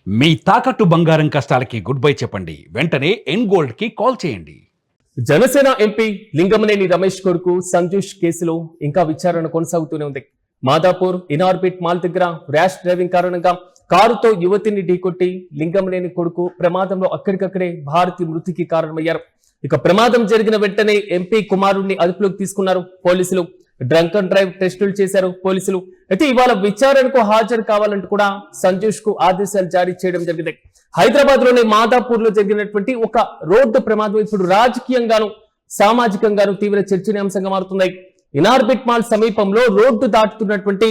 మీ తాకట్టు బంగారం కష్టాలకి good bye చెప్పండి. వెంటనే ఎన్ గోల్డ్ కి కాల్ చేయండి. జనసేన ఎంపీ లింగమనేని రమేష్ కొడుకు సంజూష్ కేసులో ఇంకా విచారణ కొనసాగుతూనే ఉంది. మాదాపూర్ ఇనార్బిట్ మాల్ దగ్గర ర్యాష్ డ్రైవింగ్ కారణంగా కారుతో యువతిని ఢీకొట్టి లింగమనేని కొడుకు ప్రమాదంలో అక్కడికక్కడే భారతి మృతికి కారణమయ్యారు. ఇక ప్రమాదం జరిగిన వెంటనే ఎంపీ కుమారుడిని అదుపులోకి తీసుకున్నారు పోలీసులు. డ్రంక్ అండ్ డ్రైవ్ టెస్టులు చేశారు పోలీసులు. అయితే ఇవాళ విచారణకు హాజరు కావాలంటూ కూడా సంజూష్ కు ఆదేశాలు జారీ చేయడం జరిగింది. హైదరాబాద్ లోని మాదాపూర్ లో జరిగినటువంటి ఒక రోడ్డు ప్రమాదం ఇప్పుడు రాజకీయంగాను సామాజికంగాను తీవ్ర చర్చనీయాంశంగా మారుతుంది. ఇనార్బిట్ మాల్ సమీపంలో రోడ్డు దాటుతున్నటువంటి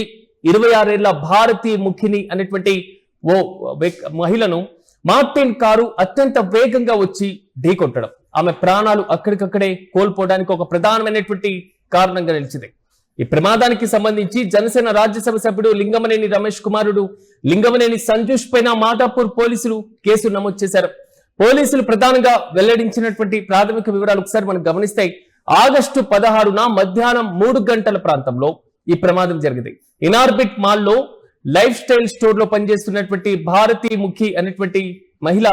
26 ఏళ్ల భారతీ ముఖిని అనేటువంటి ఓ మహిళను మార్టిన్ కారు అత్యంత వేగంగా వచ్చి ఢీకొట్టడం, ఆమె ప్రాణాలు అక్కడికక్కడే కోల్పోవడానికి ఒక ప్రధానమైనటువంటి కారణంగా నిలిచింది. ఈ ప్రమాదానికి సంబంధించి జనసేన రాజ్యసభ సభ్యుడు లింగమనేని రమేష్ కుమారుడు లింగమనేని సంజూష్ పైన మాదాపూర్ పోలీసులు కేసు నమోదు చేశారు. పోలీసులు ప్రధానంగా వెల్లడించినటువంటి ప్రాథమిక వివరాలు ఒకసారి మనం గమనిస్తే, ఆగస్టు 16న మధ్యాహ్నం 3 గంటల ప్రాంతంలో ఈ ప్రమాదం జరిగింది. ఇనార్బిట్ మాల్లో లైఫ్ స్టైల్ స్టోర్ లో పనిచేస్తున్నటువంటి భారతీ ముఖి అనేటువంటి మహిళ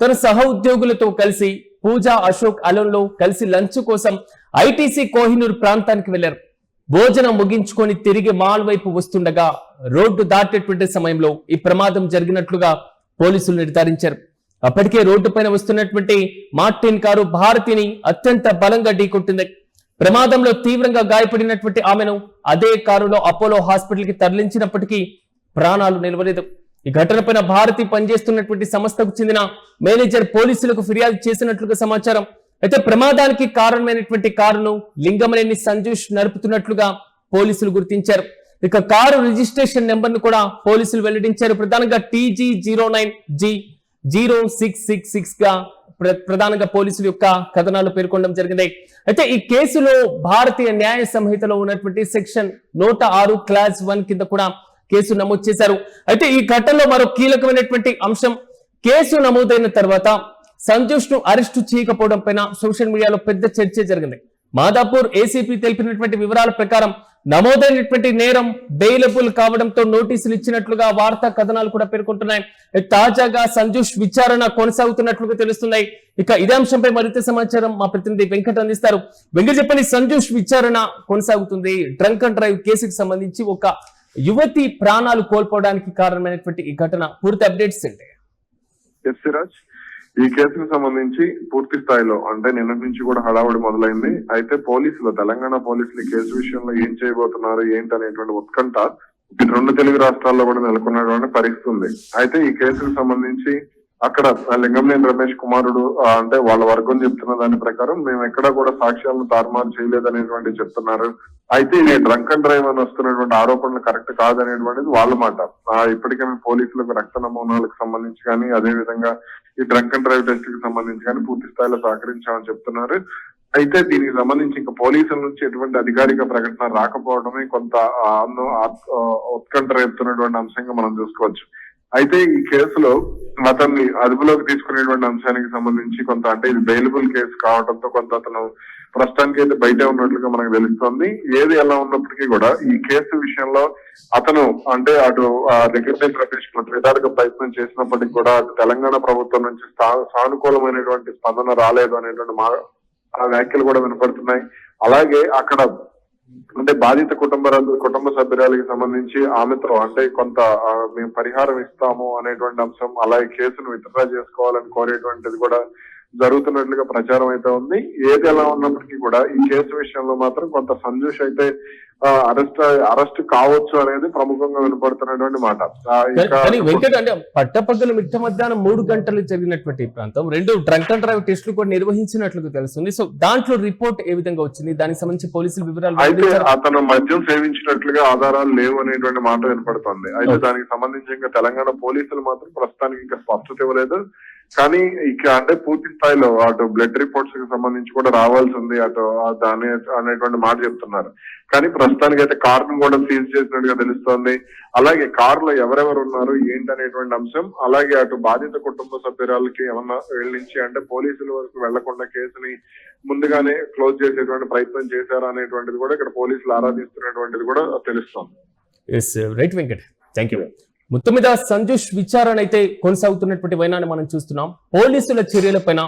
తన సహ ఉద్యోగులతో కలిసి పూజా అశోక్ అలోన్లో కలిసి లంచ్ కోసం ఐటీసీ కోహినూర్ ప్రాంతానికి వెళ్లారు. భోజనం ముగించుకొని తిరిగి మాల్ వైపు వస్తుండగా రోడ్డు దాటేటువంటి సమయంలో ఈ ప్రమాదం జరిగినట్లుగా పోలీసులు నిర్ధారించారు. అప్పటికే రోడ్డు పైన వస్తున్నటువంటి మార్టిన్ కారు భారతిని అత్యంత బలంగా ఢీకొట్టింది. ప్రమాదంలో తీవ్రంగా గాయపడినటువంటి ఆమెను అదే కారులో అపోలో హాస్పిటల్ కి తరలించినప్పటికీ ప్రాణాలు నిలవలేదు. ఈ ఘటనపైన భారతి పనిచేస్తున్నటువంటి సంస్థకు చెందిన మేనేజర్ పోలీసులకు ఫిర్యాదు చేసినట్లుగా సమాచారం. అయితే ప్రమాదానికి కారణమైనటువంటి కారును లింగమనేని సంజూష్ నడుపుతున్నట్లుగా పోలీసులు గుర్తించారు. ఇక కారు రిజిస్ట్రేషన్ నెంబర్ ను కూడా పోలీసులు వెల్లడించారు. ప్రధానంగా TG09G0666 గా ప్రధానంగా పోలీసుల యొక్క కథనాలు పేర్కొనడం జరిగింది. అయితే ఈ కేసులో భారతీయ న్యాయ సంహితలో ఉన్నటువంటి సెక్షన్ 106 క్లాస్ 1 కింద కూడా కేసు నమోదు చేశారు. అయితే ఈ ఘటనలో మరో కీలకమైనటువంటి అంశం, కేసు నమోదైన తర్వాత సంజూష్ ను అరెస్టు చేయకపోవడం పైన సోషల్ మీడియాలో పెద్ద చర్చ జరిగింది. మాదాపూర్ ఏసీపీ తెలిపినటువంటి వివరాల ప్రకారం నమోదైనటువంటి నేరం బెయిలబుల్ కావడంతో నోటీసులు ఇచ్చినట్లుగా వార్తా కథనాలు కూడా పేర్కొంటున్నాయి. తాజాగా సంజూష్ విచారణ కొనసాగుతున్నట్లుగా తెలుస్తున్నాయి. ఇక ఇదే అంశంపై మరింత సమాచారం మా ప్రతినిధి వెంకట్ అందిస్తారు. వెంకట్ చెప్పండి, సంజూష్ విచారణ కొనసాగుతుంది. డ్రంక్ అండ్ డ్రైవ్ కేసుకు సంబంధించి ఒక యువతి ప్రాణాలు కోల్పోవడానికి కారణమైనటువంటి ఈ ఘటన పూర్తి అప్డేట్స్ ఏంటి? ఈ కేసుకు సంబంధించి పూర్తి స్థాయిలో అంటే నిన్న నుంచి కూడా హడావుడి మొదలైంది. అయితే పోలీసులు, తెలంగాణ పోలీసులు కేసు విషయంలో ఏం చేయబోతున్నారు ఏంటి అనేటువంటి ఉత్కంఠ 2 తెలుగు రాష్ట్రాల్లో కూడా నెలకొన్నటువంటి పరిస్థితి ఉంది. అయితే ఈ కేసుకు సంబంధించి అక్కడ లింగమనేని రమేష్ కుమారుడు అంటే వాళ్ళ వర్గం చెప్తున్న దాని ప్రకారం మేము ఎక్కడా కూడా సాక్ష్యాలను తారుమారు చేయలేదనేటువంటి చెప్తున్నారు. అయితే ఇది డ్రంక్ అండ్ డ్రైవ్ అని వస్తున్నటువంటి ఆరోపణలు కరెక్ట్ కాదనేటువంటిది వాళ్ళ మాట. ఇప్పటికే మేము పోలీసులకు రక్త నమూనాలకు సంబంధించి కానీ అదే విధంగా ఈ డ్రంక్ అండ్ డ్రైవ్ టెస్ట్ కి సంబంధించి కానీ పూర్తి స్థాయిలో సహకరించామని చెప్తున్నారు. అయితే దీనికి సంబంధించి ఇంకా పోలీసుల నుంచి ఎటువంటి అధికారిక ప్రకటన రాకపోవడమే కొంత ఉత్కంఠ రేపుతున్నటువంటి అంశంగా మనం చూసుకోవచ్చు. అయితే ఈ కేసులో అతన్ని అదుపులోకి తీసుకునేటువంటి అంశానికి సంబంధించి కొంత అంటే ఇది బెయిలబుల్ కేసు కావడంతో కొంత అతను ప్రస్తుతానికి అయితే బయట ఉన్నట్లుగా మనకు తెలుస్తోంది. ఏది ఎలా ఉన్నప్పటికీ కూడా ఈ కేసు విషయంలో అతను అంటే అటు లింగమనేని రమేష్ విధాలుగా ప్రయత్నం చేసినప్పటికీ కూడా అటు తెలంగాణ ప్రభుత్వం నుంచి సానుకూలమైనటువంటి స్పందన రాలేదు అనేటువంటి వ్యాఖ్యలు కూడా వినపడుతున్నాయి. అలాగే అక్కడ అంటే బాధిత కుటుంబ సభ్యురాలకి సంబంధించి ఆమెతో అంటే కొంత మేము పరిహారం ఇస్తాము అనేటువంటి అంశం, అలాగే కేసును విత్డ్రా చేసుకోవాలని కోరేటువంటిది కూడా జరుగుతున్నట్లుగా ప్రచారం అయితే ఉంది. ఏది ఎలా ఉన్నప్పటికీ కూడా ఈ కేసు విషయంలో మాత్రం కొంత సంజూష్ అయితే అరెస్ట్ కావచ్చు అనేది ప్రముఖంగా వినపడుతున్నటువంటి మాట. వెంకట్, అంటే పట్టపగలు మిట్ట మధ్యాహ్నం 3 గంటలు జరిగినటువంటి ప్రాంతం 2 డ్రంక్ అండ్ డ్రైవ్ టెస్టులు కూడా నిర్వహించినట్లుగా తెలుస్తుంది. సో దాంట్లో రిపోర్ట్ ఏ విధంగా వచ్చింది, దానికి సంబంధించి పోలీసులు వివరాలు? అయితే అతను మద్యం సేవించినట్లుగా ఆధారాలు లేవు అనేటువంటి మాట వినపడుతుంది. అయితే దానికి సంబంధించి ఇంకా తెలంగాణ పోలీసులు మాత్రం ప్రస్తుతానికి ఇంకా స్పష్టత ఇవ్వలేదు. కానీ ఇక అంటే పూర్తి స్థాయిలో అటు బ్లడ్ రిపోర్ట్స్ కి సంబంధించి కూడా రావాల్సి ఉంది అటు దాని అనేటువంటి మాట చెప్తున్నారు. కానీ ప్రస్తుతానికి అయితే కారును కూడా సీజ్ చేసినట్టుగా తెలుస్తోంది. అలాగే కారులో ఎవరెవరు ఉన్నారు ఏంటి అనేటువంటి అంశం, అలాగే అటు బాధిత కుటుంబ సభ్యురాలకి ఏమన్నా వెళ్ళించి అంటే పోలీసుల వరకు వెళ్లకుండా కేసుని ముందుగానే క్లోజ్ చేసేటువంటి ప్రయత్నం చేశారా అనేటువంటిది కూడా ఇక్కడ పోలీసులు ఆరాధిస్తున్నటువంటిది కూడా తెలుస్తోంది. Right Venkat, thank you. మొత్తం మీద సంజుష్ విచారణ అయితే కొనసాగుతున్నటువంటి వైనాన్ని మనం చూస్తున్నాం. పోలీసుల చర్యలపైన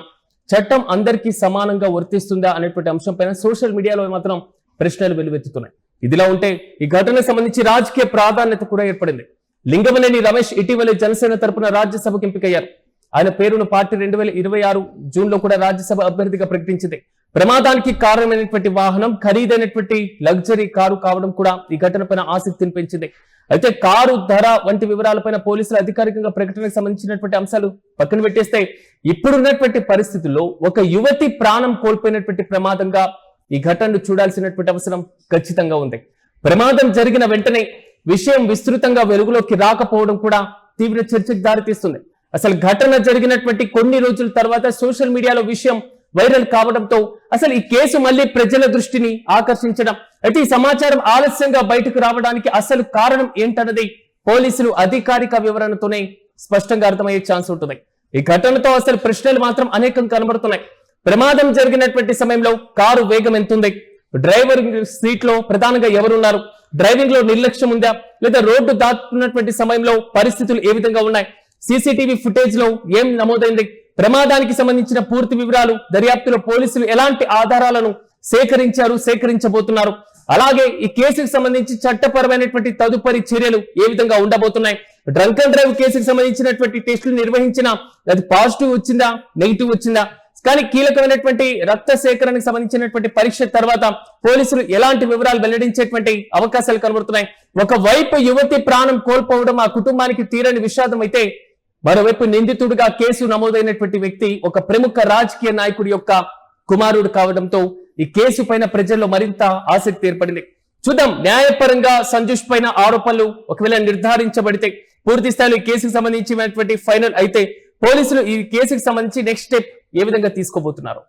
చట్టం అందరికీ సమానంగా వర్తిస్తుందా అనేటువంటి అంశం పైన సోషల్ మీడియాలో మాత్రం ప్రశ్నలు వెలువెత్తుతున్నాయి. ఇదిలా ఉంటే ఈ ఘటనకు సంబంధించి రాజకీయ ప్రాధాన్యత కూడా ఏర్పడింది. లింగమనేని రమేష్ ఇటీవలే జనసేన తరపున రాజ్యసభకు ఎంపికయ్యారు. ఆయన పేరును పార్టీ 2026 జూన్ లో కూడా రాజ్యసభ అభ్యర్థిగా ప్రకటించింది. ప్రమాదానికి కారణమైనటువంటి వాహనం ఖరీదైనటువంటి లగ్జరీ కారు కావడం కూడా ఈ ఘటనపైన ఆసక్తిని పెంచింది. అయితే కారు ధర వంటి వివరాలపైన పోలీసులు అధికారికంగా ప్రకటనకు సంబంధించినటువంటి అంశాలు పక్కన పెట్టేస్తే ఇప్పుడున్నటువంటి పరిస్థితుల్లో ఒక యువతి ప్రాణం కోల్పోయినటువంటి ప్రమాదంగా ఈ ఘటనను చూడాల్సినటువంటి అవసరం ఖచ్చితంగా ఉంది. ప్రమాదం జరిగిన వెంటనే విషయం విస్తృతంగా వెలుగులోకి రాకపోవడం కూడా తీవ్ర చర్చకు దారితీస్తుంది. అసలు ఘటన జరిగినటువంటి కొన్ని రోజుల తర్వాత సోషల్ మీడియాలో విషయం వైరల్ కావడంతో అసలు ఈ కేసు మళ్ళీ ప్రజల దృష్టిని ఆకర్షించడం, అయితే ఈ సమాచారం ఆలస్యంగా బయటకు రావడానికి అసలు కారణం ఏంటన్నది పోలీసులు అధికారిక వివరణతోనే స్పష్టంగా అర్థమయ్యే ఛాన్స్ ఉంటుంది. ఈ ఘటనతో అసలు ప్రశ్నలు మాత్రం అనేకం కనబడుతున్నాయి. ప్రమాదం జరిగినటువంటి సమయంలో కారు వేగం ఎంతుంది, డ్రైవర్ సీట్ లో ప్రధానంగా ఎవరున్నారు, డ్రైవింగ్ లో నిర్లక్ష్యం ఉందా, లేదా రోడ్డు దాటుతున్నటువంటి సమయంలో పరిస్థితులు ఏ విధంగా ఉన్నాయి, సీసీటీవీ ఫుటేజ్ లో ఏం నమోదైంది, ప్రమాదానికి సంబంధించిన పూర్తి వివరాలు, దర్యాప్తులో పోలీసులు ఎలాంటి ఆధారాలను సేకరించబోతున్నారు, అలాగే ఈ కేసుకు సంబంధించి చట్టపరమైనటువంటి తదుపరి చర్యలు ఏ విధంగా ఉండబోతున్నాయి, డ్రంక్ అండ్ డ్రైవ్ కేసుకు సంబంధించినటువంటి టెస్టులు నిర్వహించిన అది పాజిటివ్ వచ్చిందా నెగిటివ్ వచ్చిందా, కానీ కీలకమైనటువంటి రక్త సేకరణకు సంబంధించినటువంటి పరీక్ష తర్వాత పోలీసులు ఎలాంటి వివరాలు వెల్లడించేటువంటి అవకాశాలు కనబడుతున్నాయి. ఒకవైపు యువతి ప్రాణం కోల్పోవడం ఆ కుటుంబానికి తీరని విషాదం అయితే, మరోవైపు నిందితుడిగా కేసు నమోదైనటువంటి వ్యక్తి ఒక ప్రముఖ రాజకీయ నాయకుడి యొక్క కుమారుడు కావడంతో ఈ కేసు పైన ప్రజల్లో మరింత ఆసక్తి ఏర్పడింది. చూద్దాం, న్యాయపరంగా సంజుష్ పైన ఆరోపణలు ఒకవేళ నిర్ధారించబడితే, పూర్తి స్థాయిలో ఈ కేసుకు సంబంధించినటువంటి ఫైనల్ అయితే పోలీసులు ఈ కేసుకు సంబంధించి నెక్స్ట్ స్టెప్ ఏ విధంగా తీసుకోబోతున్నారు.